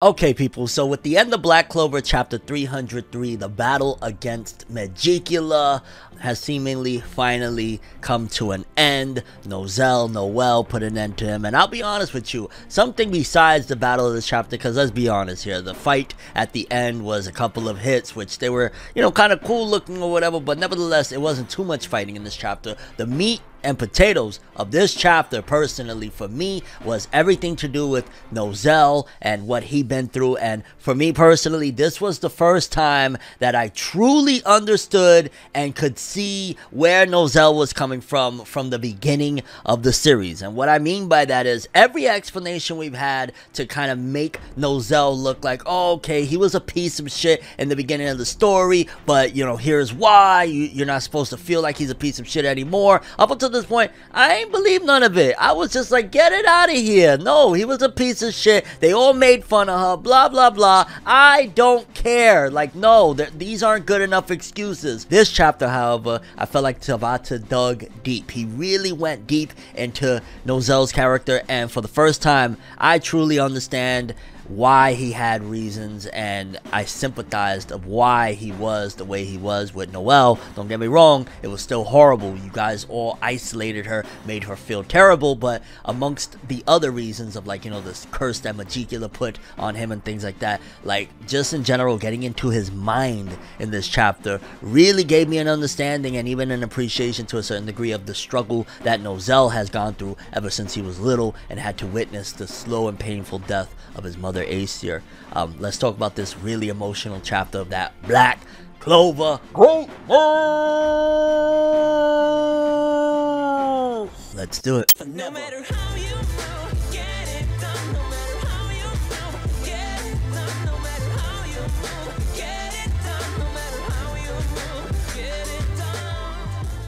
Okay, people, so with the end of Black Clover chapter 303, the battle against Megicula has seemingly finally come to an end. Noelle put an end to him, and I'll be honest with you, something besides the battle of this chapter, because let's be honest here, the fight at the end was a couple of hits, which they were, kind of cool looking or whatever, but nevertheless, it wasn't too much fighting in this chapter. The meat and potatoes of this chapter, personally, for me, was everything to do with Nozel and what he'd been through. And for me personally, this was the first time that I truly understood and could see where Nozel was coming from the beginning of the series. And what I mean by that is every explanation we've had to kind of make Nozel look like, oh, okay, he was a piece of shit in the beginning of the story, but here's why you're not supposed to feel like he's a piece of shit anymore. Up until this point, I ain't believe none of it. I was just like, get it out of here. No, he was a piece of shit. They all made fun of her, blah blah blah. I don't care. Like, no, these aren't good enough excuses. This chapter, however, I felt like Tabata dug deep. He really went deep into Nozelle's character, and for the first time, I truly understand why he had reasons, and I sympathized of why he was the way he was with Noelle. Don't get me wrong, it was still horrible. You guys all isolated her, made her feel terrible, but amongst the other reasons of, like, this curse that Megicula put on him and things like that, like, just in general, getting into his mind in this chapter really gave me an understanding and even an appreciation to a certain degree of the struggle that Nozel has gone through ever since he was little and had to witness the slow and painful death of his mother Aesir. Let's talk about this really emotional chapter of that Black Clover. Let's do it. No matter how you feel, get it done. No matter how you feel, get it done. No matter how you feel, get it done. No matter how you feel, get it done.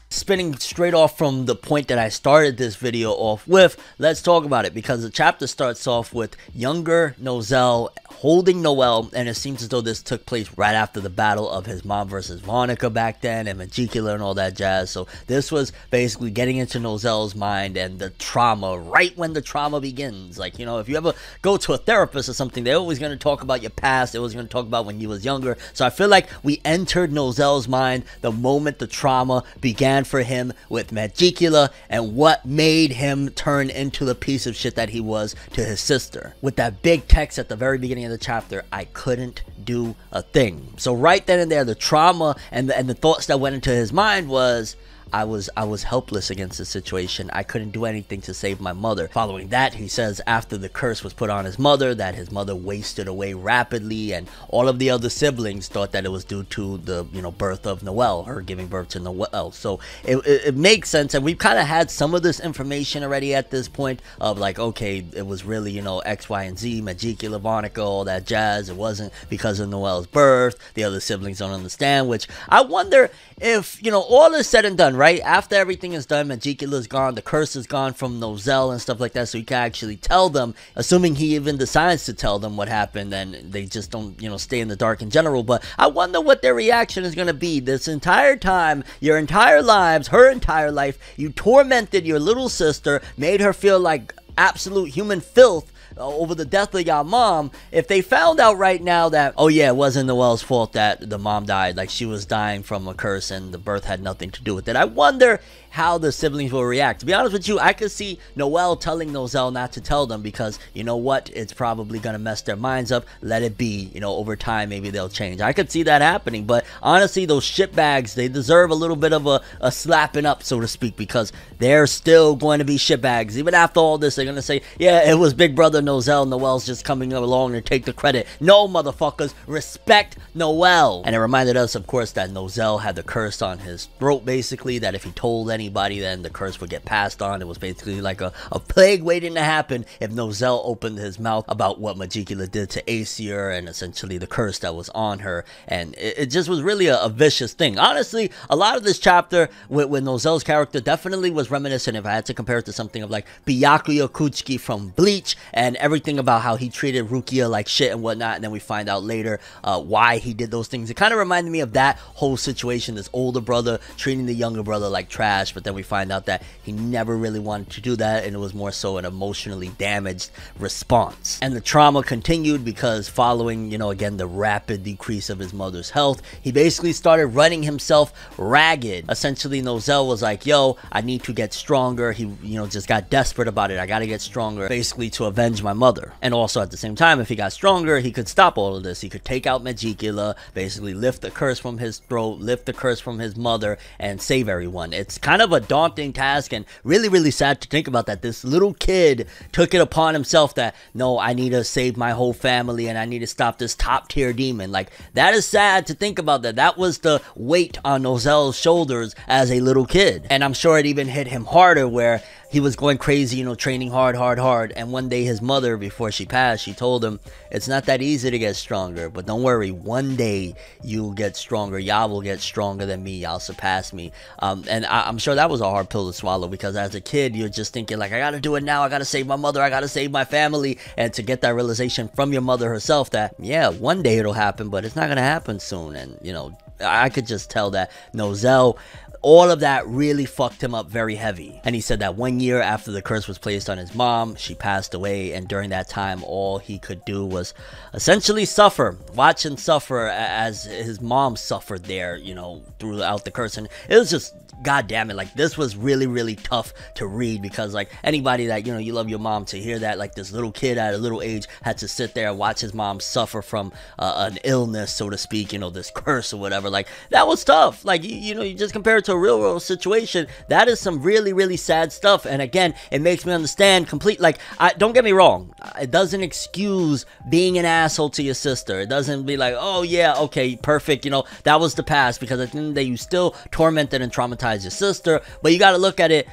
Spinning straight off from the point that I started this video off with, let's talk about it, because the chapter starts off with younger Nozel holding Noelle, and it seems as though this took place right after the battle of his mom versus Monica back then, and Megicula and all that jazz. So this was basically getting into Nozelle's mind and the trauma right when the trauma begins. Like, if you ever go to a therapist or something, they're always going to talk about your past. They're always going to talk about when you was younger. So I feel like we entered Nozelle's mind the moment the trauma began for him with Megicula and what made him turn into the piece of shit that he was to his sister. With that big text at the very beginning of the chapter, I couldn't do a thing. So right then and there, the trauma and the thoughts that went into his mind was, I was helpless against the situation. I couldn't do anything to save my mother. Following that, he says after the curse was put on his mother, that his mother wasted away rapidly, and all of the other siblings thought that it was due to the birth of Noelle, her giving birth to Noelle. So it makes sense, and we've kind of had some of this information already at this point of like, okay, it was really X, Y, and Z, Megicula, Monica, all that jazz. It wasn't because of Noelle's birth. The other siblings don't understand, which I wonder if all is said and done, right? After everything is done, Megicula's gone, the curse is gone from Nozel and stuff like that, so he can actually tell them, assuming he even decides to tell them what happened, and they just don't, stay in the dark in general. But I wonder what their reaction is going to be. This entire time, your entire lives, her entire life, you tormented your little sister, made her feel like absolute human filth over the death of your mom. If they found out right now that, oh yeah, it wasn't Noelle's fault that the mom died, like she was dying from a curse and the birth had nothing to do with it, I wonder how the siblings will react. To be honest with you, I could see Noelle telling Nozel not to tell them, because you know what, it's probably gonna mess their minds up. Let it be. Over time maybe they'll change. I could see that happening, but honestly, those shitbags, they deserve a little bit of a slapping up, so to speak, because they're still going to be shitbags. Even after all this, they're gonna say, yeah, it was big brother Nozel, Noelle's just coming along to take the credit. No, motherfuckers, respect Noelle. And it reminded us, of course, that Nozel had the curse on his throat, basically, that if he told anybody, then the curse would get passed on. It was basically like a plague waiting to happen if Nozel opened his mouth about what Megicula did to Aesir and essentially the curse that was on her. And it just was really a vicious thing. Honestly, a lot of this chapter with Nozelle's character definitely was reminiscent, if I had to compare it to something, of like Byakuya Kuchiki from Bleach, and everything about how he treated Rukia like shit and whatnot, and then we find out later why he did those things. It kind of reminded me of that whole situation, this older brother treating the younger brother like trash, flesh, but then we find out that he never really wanted to do that, and it was more so an emotionally damaged response. And the trauma continued because following, you know, again, the rapid decrease of his mother's health, he basically started running himself ragged. Essentially, Nozel was like, yo, I need to get stronger. He, you know, just got desperate about it. I gotta get stronger, basically to avenge my mother. And also at the same time, if he got stronger, he could stop all of this. He could take out Megicula, basically lift the curse from his throat, lift the curse from his mother, and save everyone. It's kind of a daunting task, and really, really sad to think about that this little kid took it upon himself that, no, I need to save my whole family, and I need to stop this top tier demon. Like, that is sad to think about that. That was the weight on Nozelle's shoulders as a little kid. And I'm sure it even hit him harder where he was going crazy, you know, training hard. And one day his mother, before she passed, she told him, it's not that easy to get stronger, but don't worry, one day you'll get stronger. Y'all will get stronger than me. Y'all surpass me. And I'm sure that was a hard pill to swallow, because as a kid, you're just thinking like, I gotta do it now. I gotta save my mother. I gotta save my family. And to get that realization from your mother herself that, yeah, one day it'll happen, but it's not gonna happen soon. And, you know, I could just tell that Nozel, all of that really fucked him up very heavy. And he said that 1 year after the curse was placed on his mom, she passed away, and during that time all he could do was essentially suffer, watch and suffer as his mom suffered there, you know, throughout the curse. And it was just, god damn it, like, this was really, really tough to read, because like anybody that, you know, you love your mom, to hear that like this little kid at a little age had to sit there and watch his mom suffer from an illness, so to speak, you know, this curse or whatever, like, that was tough. Like, you know, you just compare it to a real world situation, that is some really, really sad stuff. And again, it makes me understand like, don't get me wrong, it doesn't excuse being an asshole to your sister. It doesn't be like, oh yeah, okay, perfect, you know, that was the past, because at the end of the day, you still tormented and traumatized your sister. But you got to look at it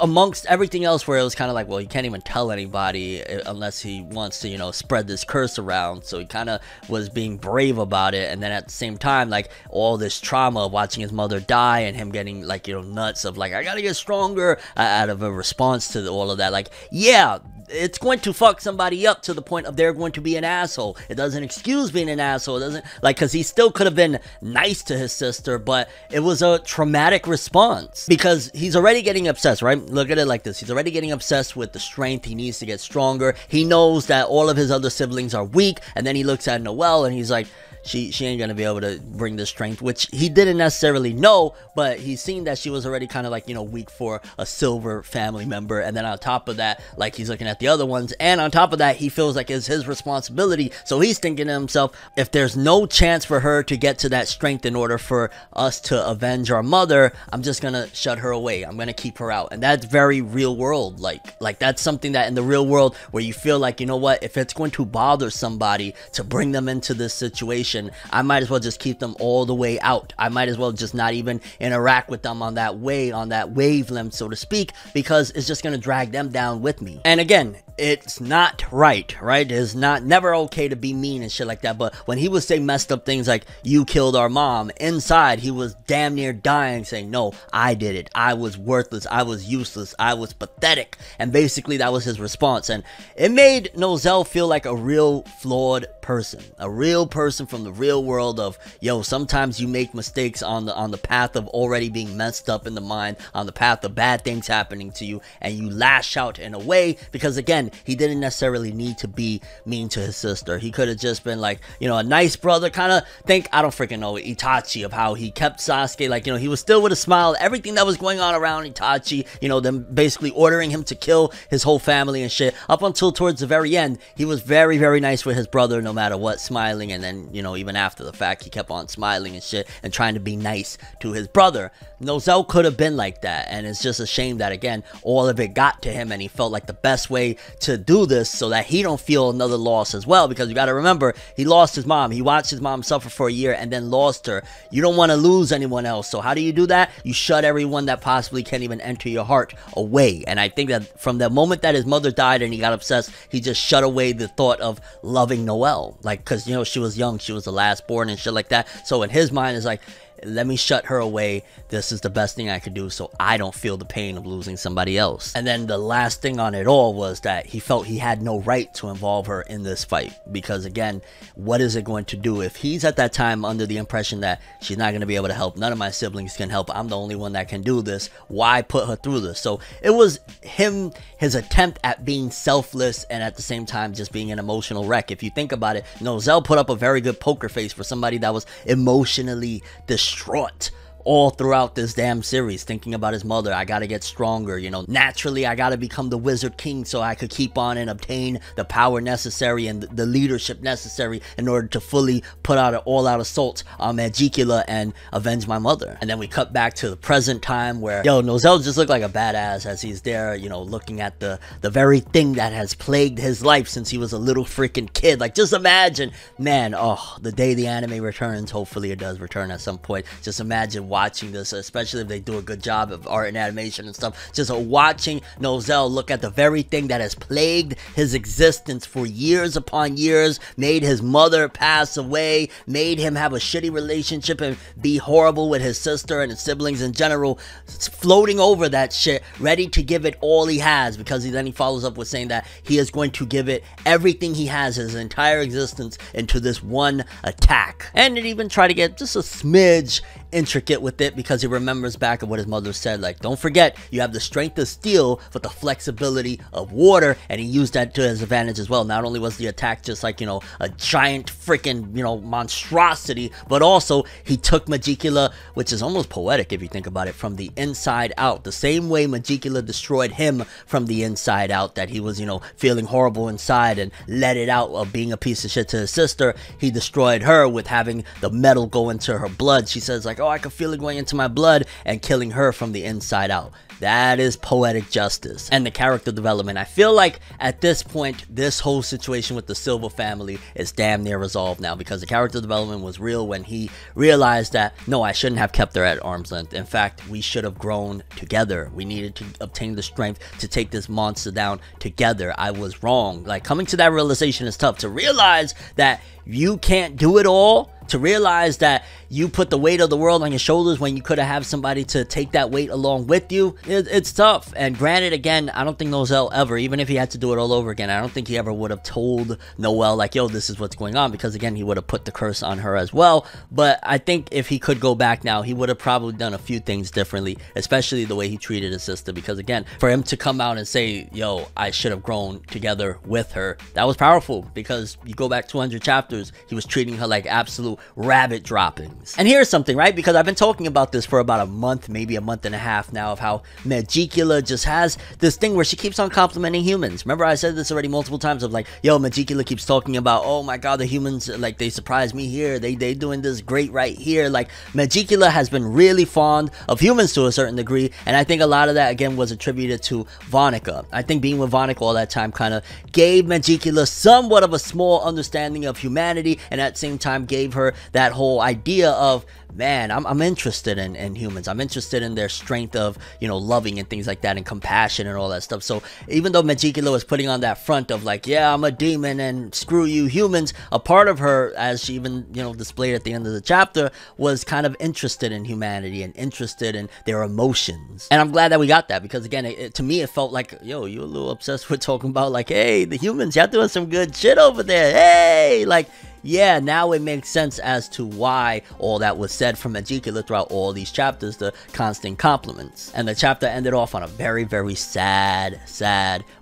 amongst everything else, where it was kind of like, well, you can't even tell anybody unless he wants to, you know, spread this curse around. So he kind of was being brave about it. And then at the same time, like, all this trauma of watching his mother die and him getting, like, you know, nuts of like, I gotta get stronger, out of a response to all of that. Like, yeah, it's going to fuck somebody up to the point of they're going to be an asshole. It doesn't excuse being an asshole. It doesn't, like, because he still could have been nice to his sister, but it was a traumatic response, because he's already getting obsessed, right? Look at it like this. He's already getting obsessed with the strength. He needs to get stronger. He knows that all of his other siblings are weak, and then he looks at Noelle and he's like, she ain't gonna be able to bring the strength, which he didn't necessarily know, but he's seen that she was already kind of like, you know, weak for a silver family member. And then on top of that, like, he's looking at the other ones, and on top of that, he feels like it's his responsibility. So he's thinking to himself, if there's no chance for her to get to that strength in order for us to avenge our mother, I'm just gonna shut her away. I'm gonna keep her out. And that's very real world. Like that's something that in the real world, where you feel like, you know what, if it's going to bother somebody to bring them into this situation, I might as well just keep them all the way out. I might as well just not even interact with them on that wavelength, so to speak, because it's just gonna drag them down with me. And again, it's not right? It's never okay to be mean and shit like that. But when he would say messed up things like, you killed our mom, inside he was damn near dying, saying, no, I did it. I was worthless. I was useless. I was pathetic. And basically that was his response. And it made Nozel feel like a real flawed person, a real person from the real world of, yo, sometimes you make mistakes on the path of already being messed up in the mind, on the path of bad things happening to you, and you lash out in a way, because again, he didn't necessarily need to be mean to his sister. He could have just been like, you know, a nice brother, kind of think, I don't freaking know, Itachi, of how he kept Sasuke, like, you know, he was still with a smile, everything that was going on around Itachi, you know, them basically ordering him to kill his whole family and shit, up until towards the very end, he was very, very nice with his brother, no matter what, smiling. And then, you know, even after the fact, he kept on smiling and shit and trying to be nice to his brother. Nozel could have been like that, and it's just a shame that, again, all of it got to him, and he felt like the best way to do this so that he don't feel another loss as well, because you got to remember, he lost his mom. He watched his mom suffer for a year and then lost her. You don't want to lose anyone else. So how do you do that? You shut everyone that possibly can't even enter your heart away. And I think that from the moment that his mother died and he got obsessed, he just shut away the thought of loving Noelle, like, because, you know, she was young, she was the last born and shit like that. So in his mind, it's like, let me shut her away. This is the best thing I could do so I don't feel the pain of losing somebody else. And then the last thing on it all was that he felt he had no right to involve her in this fight, because again, what is it going to do if he's at that time under the impression that she's not going to be able to help, none of my siblings can help, I'm the only one that can do this, why put her through this? So it was his attempt at being selfless and at the same time just being an emotional wreck. If you think about it, Nozelle put up a very good poker face for somebody that was emotionally distraught all throughout this damn series, thinking about his mother. I gotta get stronger, you know, naturally I gotta become the Wizard King so I could keep on and obtain the power necessary and the leadership necessary in order to fully put out an all-out assault on Megicula and avenge my mother. And then we cut back to the present time where, yo, Nozel just looked like a badass as he's there, you know, looking at the very thing that has plagued his life since he was a little freaking kid. Like, just imagine, man, oh, the day the anime returns, hopefully it does return at some point, just imagine watching this, especially if they do a good job of art and animation and stuff, just watching Nozel look at the very thing that has plagued his existence for years upon years, made his mother pass away, made him have a shitty relationship and be horrible with his sister and his siblings in general, floating over that shit, ready to give it all he has, because then he follows up with saying that he is going to give it everything he has, his entire existence, into this one attack. And it even try to get just a smidge intricate with it, because he remembers back of what his mother said, like, don't forget, you have the strength of steel with the flexibility of water, and he used that to his advantage as well. Not only was the attack just like, you know, a giant freaking, you know, monstrosity, but also he took Megicula, which is almost poetic if you think about it, from the inside out. The same way Megicula destroyed him from the inside out, that he was, you know, feeling horrible inside and let it out of being a piece of shit to his sister, he destroyed her with having the metal go into her blood. She says like, oh, I can feel it going into my blood, and killing her from the inside out. That is poetic justice. And the character development, I feel like at this point, this whole situation with the Silva family is damn near resolved now, because the character development was real when he realized that, no, I shouldn't have kept her at arm's length. In fact, we should have grown together. We needed to obtain the strength to take this monster down together. I was wrong. Like, coming to that realization is tough. To realize that you can't do it all, to realize that you put the weight of the world on your shoulders when you could have somebody to take that weight along with you, it's tough. And granted, again, I don't think Nozel ever, even if he had to do it all over again, I don't think he ever would have told Noelle like, yo, this is what's going on, because again, he would have put the curse on her as well. But I think if he could go back now, he would have probably done a few things differently, especially the way he treated his sister, because again, for him to come out and say, yo, I should have grown together with her, that was powerful, because you go back 200 chapters, he was treating her like absolute rabbit droppings. And here's something, right? Because I've been talking about this for about a month, maybe a month and a half now, of how Megicula just has this thing where she keeps on complimenting humans. Remember, I said this already multiple times of like, yo, Megicula keeps talking about, oh my god, the humans, like, they surprised me here, they doing this great right here. Like, Megicula has been really fond of humans to a certain degree, and I think a lot of that again was attributed to Vonica. I think being with Vonica all that time kind of gave Megicula somewhat of a small understanding of humanity, and at the same time gave her that whole idea of, man, I'm interested in humans. I'm interested in their strength of, you know, loving and things like that, and compassion and all that stuff. So even though Megicula was putting on that front of like, yeah, I'm a demon and screw you humans, a part of her, as she even, you know, displayed at the end of the chapter, was kind of interested in humanity and interested in their emotions. And I'm glad that we got that, because again, to me, it felt like, yo, you're a little obsessed with talking about like, hey, the humans, y'all doing some good shit over there. Hey, like, yeah, now it makes sense as to why all that was said from Megicula throughout all these chapters, the constant compliments. And the chapter ended off on a very, very sad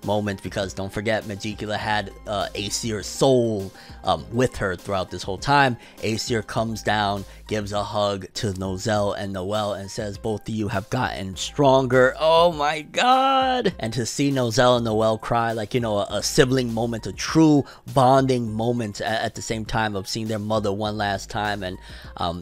moment, because don't forget, Megicula had Aesir's soul with her throughout this whole time. Aesir comes down, gives a hug to Nozel and Noelle, and says, both of you have gotten stronger. Oh my god! And to see Nozel and Noelle cry, like, you know, a sibling moment, a true bonding moment at the same time of seeing their mother one last time. And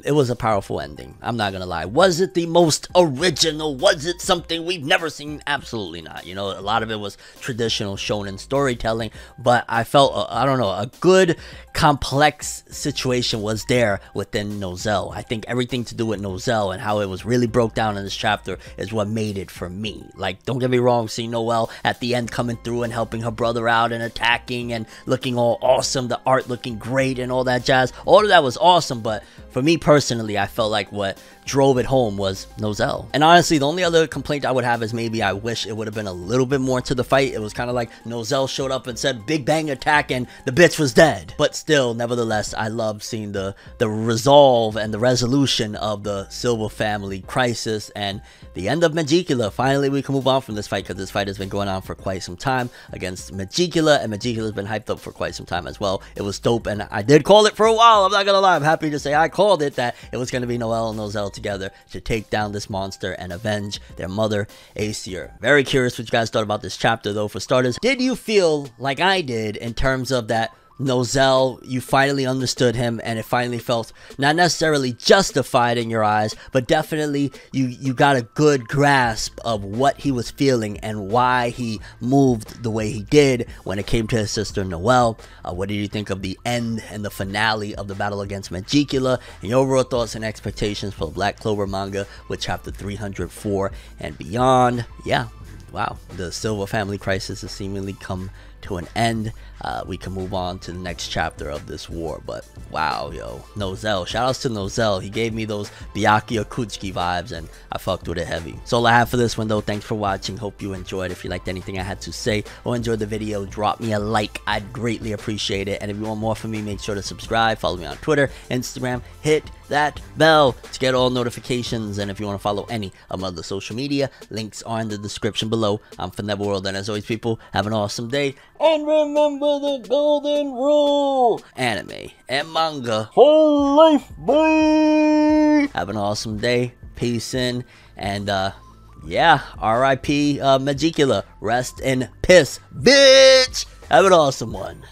it was a powerful ending, I'm not gonna lie. Was it the most original? Was it something we've never seen? Absolutely not. You know, a lot of it was traditional shonen storytelling, but I felt, I don't know, a good complex situation was there within Nozel. I think everything to do with Nozel and how it was really broke down in this chapter is what made it for me. Like, don't get me wrong, seeing Noelle at the end coming through and helping her brother out and attacking and looking all awesome, the art looking great and all that jazz, all of that was awesome. But for me personally, I felt like what drove it home was Nozel. And honestly, the only other complaint I would have is maybe I wish it would have been a little bit more to the fight. It was kind of like Nozel showed up and said big bang attack and the bitch was dead. But still, nevertheless, I love seeing the resolve and the resolution of the Silver family crisis and the end of Megicula. Finally, we can move on from this fight because this fight has been going on for quite some time against Megicula, and Megicula has been hyped up for quite some time as well. It was dope, and I did call it for a while. I'm not gonna lie. I'm happy to say I called it, that it was going to be Noelle and Nozel together to take down this monster and avenge their mother, Aesir. Very curious what you guys thought about this chapter, though. For starters, did you feel like I did in terms of that Nozel, you finally understood him and it finally felt not necessarily justified in your eyes, but definitely you got a good grasp of what he was feeling and why he moved the way he did when it came to his sister Noelle? What did you think of the end and the finale of the battle against Megicula, and your overall thoughts and expectations for the Black Clover manga with chapter 304 and beyond? Yeah, wow, the Silver family crisis has seemingly come to an end. We can move on to the next chapter of this war, but wow, yo, Nozel, shout outs to Nozel. He gave me those Byakuya Kutsuki vibes and I fucked with it heavy. So all I have for this one though. Thanks for watching, hope you enjoyed. If you liked anything I had to say or enjoyed the video, drop me a like, I'd greatly appreciate it. And if you want more from me, make sure to subscribe, follow me on Twitter, Instagram, hit that bell to get all notifications. And if you want to follow any of my other social media, links are in the description below. I'm ForneverWorld, and as always, people, have an awesome day. And remember the golden rule: anime and manga for life, boy. Have an awesome day. Peace in. And yeah, R.I.P. Megicula. Rest in piss, bitch. Have an awesome one.